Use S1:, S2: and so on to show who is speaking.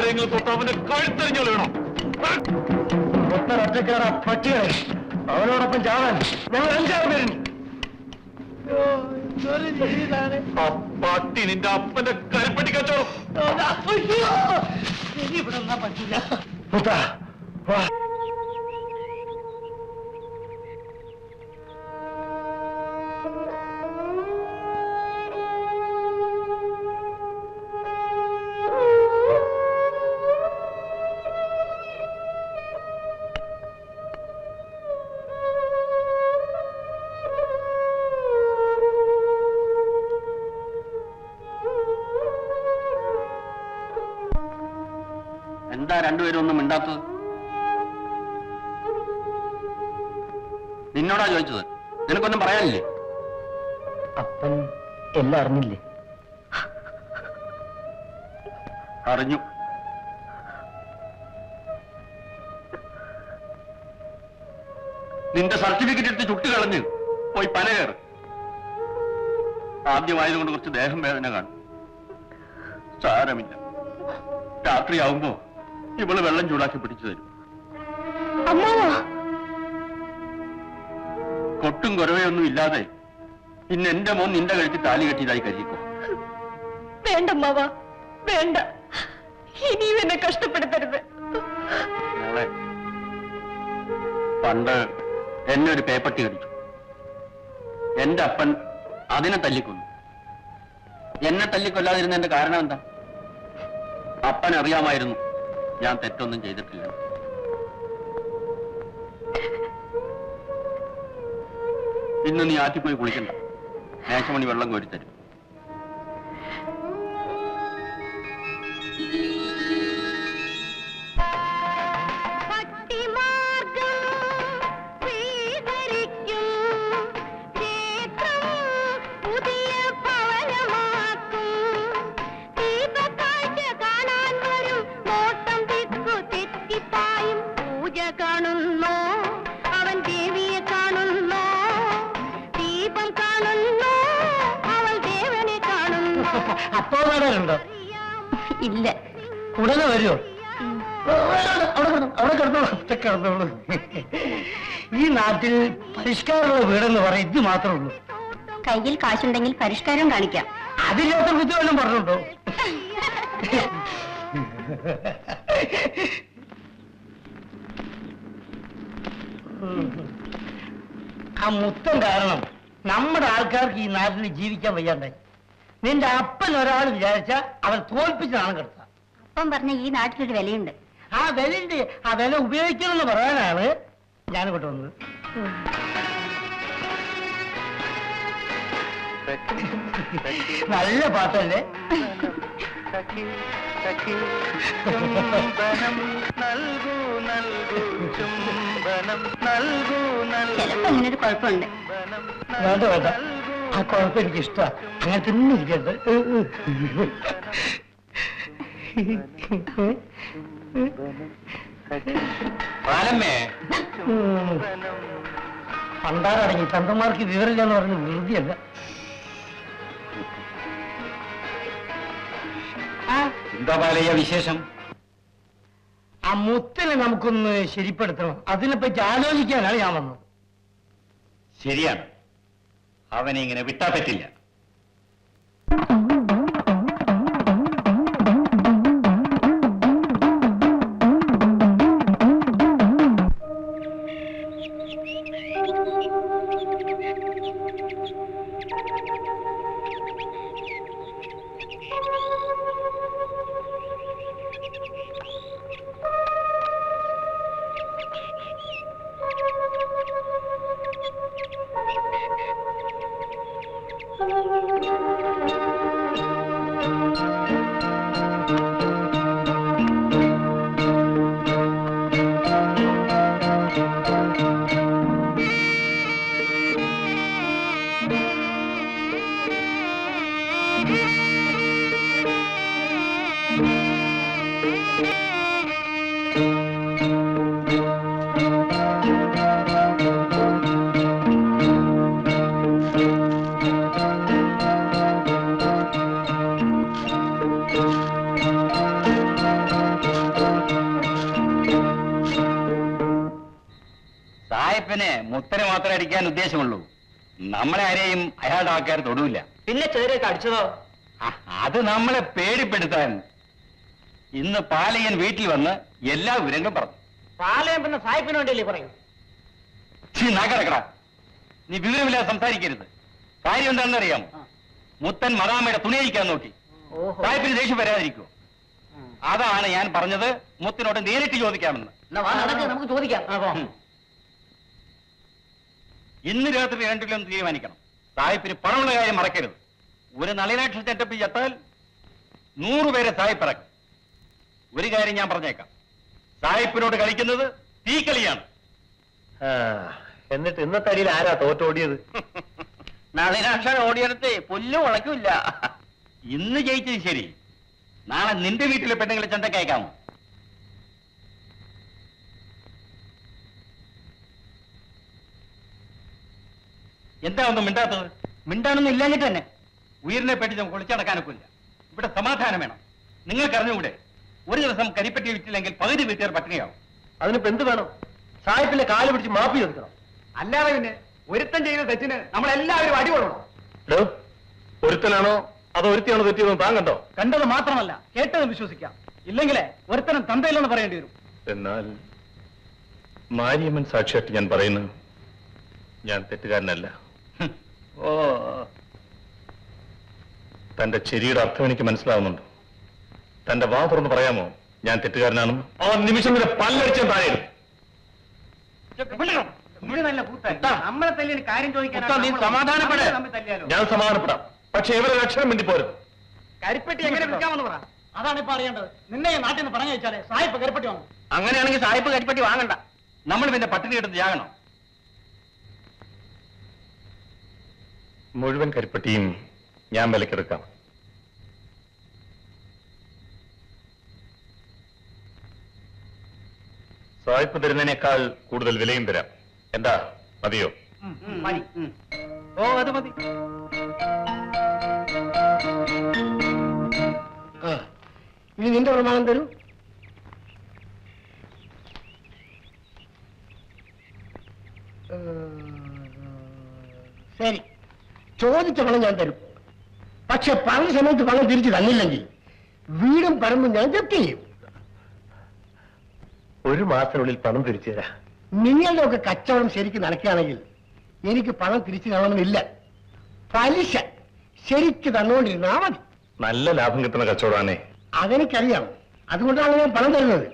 S1: ആരെങ്കിലും തൊട്ട് അവന്റെ കഴുത്തെറിഞ്ഞു വേണം.
S2: ഒറ്റക്കാരാ പട്ടികളെ, അവനോടൊപ്പം ചാവാൻ ഞങ്ങൾ 5-6 പേരും.
S1: പട്ടി നിന്റെ അപ്പന്റെ കരപ്പട്ടി കച്ചവടം.
S2: ഇവിടെ ഒന്നാ പറ്റില്ല.
S3: എന്താ രണ്ടുപേരും ഒന്നും മിണ്ടാത്തത്? നിന്നോടാ ചോദിച്ചത്, നിനക്കൊന്നും പറയാനില്ലേ?
S2: അപ്പൻ എല്ലാം അറിഞ്ഞില്ലേ?
S3: അറിഞ്ഞു. നിന്റെ സർട്ടിഫിക്കറ്റ് എടുത്ത് ചുട്ടുകളഞ്ഞ് പോയി പല കയറ്. ആദ്യമായതുകൊണ്ട് കുറച്ച് ദേഹം വേദന കാണും. സാരമില്ല, രാത്രിയാവുമ്പോ ഇവള് വെള്ളം ചൂടാക്കി പിടിച്ചു തരും. കൊട്ടും കുറവയൊന്നും ഇല്ലാതെ ഇന്ന് എന്റെ മോൻ നിന്റെ കഴുത്തി താലി കെട്ടിയതായി കരുതിക്കോ.
S4: വേണ്ടമ്മാവ, വേണ്ട, ഇനിയും എന്നെ കഷ്ടപ്പെടുത്തരുത്.
S3: മോളെ, പണ്ട് എന്നെ ഒരു പേപ്പട്ടി കടിച്ചു. എന്റെ അപ്പൻ അതിനെ തല്ലിക്കൊന്നു. എന്നെ തല്ലിക്കൊല്ലാതിരുന്നതിന്റെ കാരണം എന്താ? അപ്പൻ അറിയാമായിരുന്നു ഞാൻ തെറ്റൊന്നും ചെയ്തിട്ടില്ല. ഇന്ന് നീ ആറ്റിപ്പോയി കുളിക്കണ്ട, മേശമണി വെള്ളം കോരിത്തരും.
S2: അപ്പോ വരാറുണ്ടോ?
S4: ഇല്ല.
S2: ഉടനെ വരുമോ? അവിടെ കിടന്നോളൂ. ഈ നാട്ടിൽ പരിഷ്കാരമുള്ള വീടെന്ന് പറയാൻ ഇത് മാത്രമേ ഉള്ളൂ.
S4: കയ്യിൽ കാശുണ്ടെങ്കിൽ പരിഷ്കാരം കാണിക്കാം.
S2: അതില്ലാത്ത ബുദ്ധി വല്ലതും പറഞ്ഞുണ്ടോ? ആ മുത്തം കാരണം നമ്മുടെ ആൾക്കാർക്ക് ഈ നാട്ടിൽ ജീവിക്കാൻ വയ്യാണ്ടായി. നിന്റെ അപ്പൻ ഒരാൾ വിചാരിച്ച അവൻ തോൽപ്പിച്ചാണ് കിടത്ത.
S4: അപ്പം പറഞ്ഞ ഈ നാട്ടിലൊരു വിലയുണ്ട്.
S2: ആ വിലയുണ്ട്. ആ വില ഉപയോഗിക്കണമെന്ന് പറയാനാണ് ഞാനിങ്ങോട്ട് വന്നത്. നല്ല പാട്ടല്ലേ?
S4: ചിലപ്പോ അങ്ങനൊരു കുഴപ്പമുണ്ട്.
S2: വേണ്ട വേണ്ട, ആ കുഴപ്പം എനിക്ക് ഇഷ്ടമാണ്. അങ്ങനെ തന്നെ ഇരിക്കട്ടെ. പണ്ടാറടങ്ങി തന്തന്മാർക്ക് വിവരമില്ലെന്ന് പറഞ്ഞ് വെറുതെയല്ല.
S3: എന്താ പാലയ്യ വിശേഷം?
S2: ആ മുത്തിനെ നമുക്കൊന്ന് ശരിപ്പെടുത്തണം. അതിനെപ്പറ്റി ആലോചിക്കാനാണ് ഞാൻ വന്നത്.
S3: ശരിയാണ്, അവനെ ഇങ്ങനെ വിട്ടാ പറ്റില്ല. സായിപ്പിന് മുത്തനെ മാത്രമേ അടിക്കാൻ ഉദ്ദേശമുള്ളൂ. നമ്മളെ ആരെയും അയാളുടെ ആൾക്കാർ തൊടൂല.
S2: പിന്നെ ചേരൊക്കെ അടിച്ചതോ?
S3: അത് നമ്മളെ പേടിപ്പെടുത്താൻ. ഇന്ന് പാലയൻ വീട്ടിൽ വന്ന് എല്ലാ വിവരങ്ങളും പറഞ്ഞു.
S2: പാലയം പിന്നെ സായിപ്പിന് വേണ്ടിയല്ലേ പറയൂ?
S3: നാക്കടക്കട, നീ വിവരമില്ലാതെ സംസാരിക്കരുത്. കാര്യം എന്താണെന്ന് അറിയാം. മുത്തൻ മറാമയുടെ തുണിയഴിക്കാൻ നോക്കി. സായിപ്പിന് ദേഷ്യം വരാതിരിക്കൂ. അതാണ് ഞാൻ പറഞ്ഞത്, മുത്തിനോട് നേരിട്ട് ചോദിക്കാമെന്ന്.
S2: നമുക്ക് ചോദിക്കാം.
S3: ഇന്ന് രാത്രി രണ്ടിലൊന്ന് തീരുമാനിക്കണം. സായിപ്പിന് പണമുള്ള കാര്യം മറക്കരുത്. ഒരു നളിനാക്ഷ ചെറ്റപ്പ് ചത്താൽ 100 പേരെ സായിപ്പിറക്കും. ഒരു കാര്യം ഞാൻ പറഞ്ഞേക്കാം, സായിപ്പിനോട് കളിക്കുന്നത് തീക്കളിയാണ്.
S1: എന്നിട്ട് ഇന്നത്തെ അടിയിൽ ആരാ തോറ്റോടിയത്?
S3: നളിനാക്ഷ ഓടിയെടുത്ത് പുല്ല് ഉളക്കില്ല. ഇന്ന് ജയിച്ചത് ശരി, നാളെ നിന്റെ വീട്ടിലെ പെണ്ണുങ്ങളെ ചന്തക്കയക്കാമോ? എന്താ ഒന്നും മിണ്ടാത്തത്?
S2: മിണ്ടാനൊന്നും ഇല്ലാഞ്ഞിട്ട് തന്നെ.
S3: ഉയരിനെ പറ്റി നമുക്ക് ഒളിച്ചടക്കാനൊക്കില്ല. ഇവിടെ സമാധാനം വേണം. നിങ്ങൾക്കറിഞ്ഞുകൂടെ, ഒരു ദിവസം കരിപ്പറ്റി വിറ്റില്ലെങ്കിൽ പകുതി വീട്ടുകാർ പട്ടിണിയാവും.
S1: അതിനിപ്പോ എന്ത് വേണം? സായിപ്പിന്റെ കാല് പിടിച്ച് മാപ്പി ചോദിക്കണം. അല്ലാതെ പിന്നെ ഒരുത്തൻ ചെയ്യുന്ന തെറ്റിന് നമ്മളെല്ലാവരും അടി കൊടുക്കണം. ഒരുത്തനാണോ അതോ ഒരുത്തിയാണോ തെറ്റിയതെന്ന് താൻ കണ്ടോ?
S2: കണ്ടത് മാത്രമല്ല, കേട്ടത് വിശ്വസിക്കാം. ഇല്ലെങ്കിലേ ഒരുത്തരം തന്തയില്ലെന്ന് പറയേണ്ടി വരും.
S5: എന്നാൽ മാരിയമ്മൻ സാക്ഷിയായിട്ട് ഞാൻ പറയുന്നു, ഞാൻ തെറ്റുകാരനല്ല.
S3: ഓ,
S5: തന്റെ ചെരിയുടെ അർത്ഥം എനിക്ക് മനസ്സിലാവുന്നുണ്ട്. തന്റെ വാ തുറന്ന് പറയാമോ ഞാൻ തെറ്റുകാരനാണെന്ന്?
S1: ആ നിമിഷം വരെ പല്ലടിച്ചാൽ താഴെ
S2: നല്ല കൂട്ടായി നമ്മളെ തല്ലിന് കാര്യം ചോദിക്കാൻ
S3: നീ സമാധാനപ്പെട്.
S5: ഞാൻ സമാധാനപ്പെടാം, പക്ഷെ ഇവരെ അക്ഷരം വേണ്ടി പോരും.
S2: കരിപ്പെട്ടി എങ്ങനെ വിൽക്കാമെന്ന് പറ. അതാണ് ഇപ്പൊ അറിയേണ്ടത്. നിന്നെ ഈ നാട്ടിൽ നിന്ന് പറഞ്ഞു വെച്ചാലേ സായിപ്പ് കരിപ്പെട്ടി വാങ്ങും.
S3: അങ്ങനെയാണെങ്കിൽ സായിപ്പ് കരിപ്പറ്റി വാങ്ങണ്ട. നമ്മൾ പിന്നെ പട്ടിണി എടുത്ത് ജാകണം.
S5: മുഴുവൻ കരിപ്പട്ടിയും ഞാൻ വിലക്കെടുക്കാം. സായിപ്പ് തരുന്നതിനേക്കാൾ കൂടുതൽ വിലയും തരാം. എന്താ, മതിയോ?
S2: മതി.
S3: ഓ, അത് മതി.
S2: ഇനി നിന്റെ പ്രമാണം തരൂ. ശരി, ചോദിച്ച പണം ഞാൻ തരും. പക്ഷെ പറഞ്ഞ സമയത്ത് പണം തിരിച്ചു തന്നില്ലെങ്കിൽ വീടും പറമ്പും ഞാൻ ജപ്തി ചെയ്യും.
S1: 1 മാസത്തിനുള്ളിൽ പണം തിരിച്ചു തരാം.
S2: നിങ്ങളുടെ ഒക്കെ കച്ചവടം ശരിക്കും നടക്കുകയാണെങ്കിൽ എനിക്ക് പണം തിരിച്ചു തരണമെന്നില്ല. പലിശ ശരിക്ക് തന്നുകൊണ്ടിരുന്നാ മതി.
S5: നല്ല ലാഭം കിട്ടുന്ന കച്ചവടമാണേ.
S2: അതെനിക്കറിയാം. അതുകൊണ്ടാണ് ഞാൻ പണം തരുന്നത്.